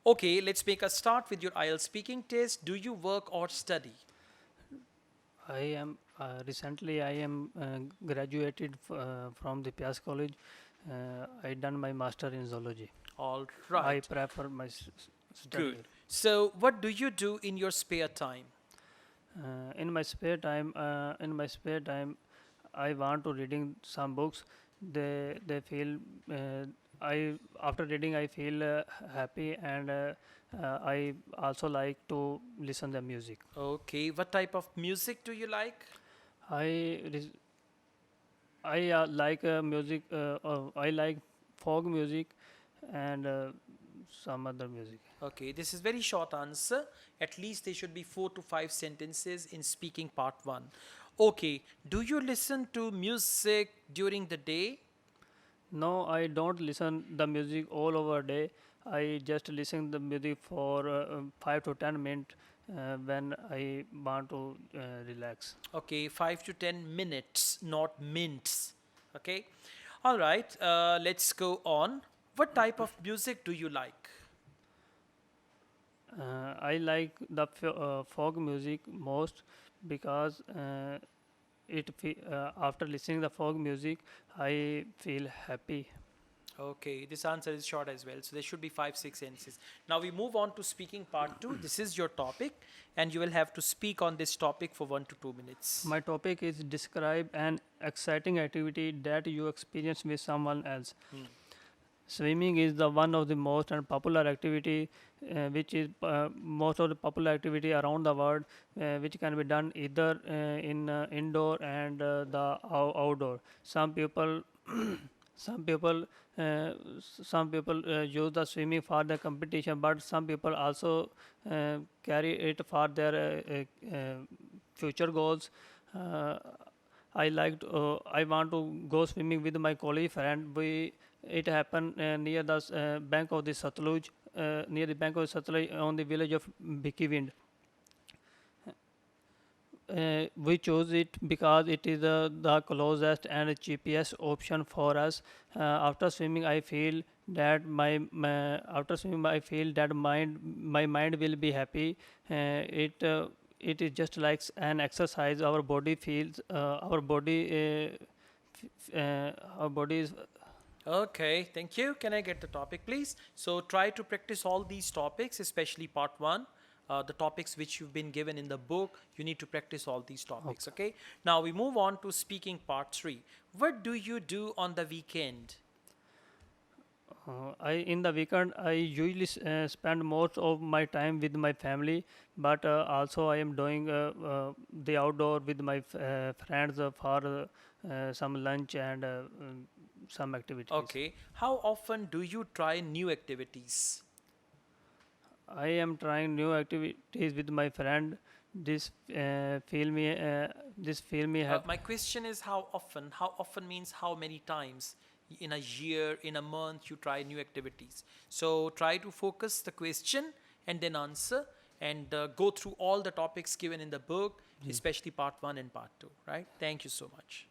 Okay, let's make a start with your IELTS speaking test. Do you work or study? I am recently I am graduated from the Pias College. I done my master in zoology. All I right, prefer my good. study. So, what do you do in your spare time? In my spare time, I want to reading some books. They feel I after reading I feel happy, and I also like to listen the music. Okay, what type of music do you like? I res- I like music. I like folk music and some other music. Okay, this is very short answer. At least there should be 4 to 5 sentences in speaking part 1. Okay, do you listen to music during the day? No, I don't listen the music all over day. I just listen the music for 5 to 10 minutes when I want to relax. Okay, 5 to 10 minutes, not minutes. Okay, all right, let's go on. What type of music do you like? I like the folk music most because after listening the folk music, I feel happy. Okay, this answer is short as well. So there should be 5, 6 sentences. Now we move on to speaking part 2. This is your topic, and you will have to speak on this topic for 1 to 2 minutes. My topic is describe an exciting activity that you experience with someone else. Hmm. Swimming is the one of the most and popular activity, which is most of the popular activity around the world, which can be done either in indoor and outdoor. Some people, some people, some people use the swimming for the competition, but some people also carry it for their future goals. Uh, I want to go swimming with my college friend. We it happened near the bank of the Satluj, near the bank of Satluj on the village of Bhikivind. We chose it because it is the closest and cheapest option for us. After swimming, I feel that after swimming I feel that my mind will be happy. It is just like an exercise. Our body feels our body is. Okay, thank you. Can I get the topic, please? So try to practice all these topics, especially part 1. The topics which you've been given in the book, you need to practice all these topics, Okay. okay? Now we move on to speaking part 3. What do you do on the weekend? I in the weekend I usually spend most of my time with my family, but also I am doing the outdoor with my friends for some lunch and some activities. Okay, how often do you try new activities? I am trying new activities with my friend. This feel me happy. My question is how often? How often means how many times in a year, in a month you try new activities. So try to focus the question and then answer and go through all the topics given in the book, especially part 1 and part 2, right? Thank you so much.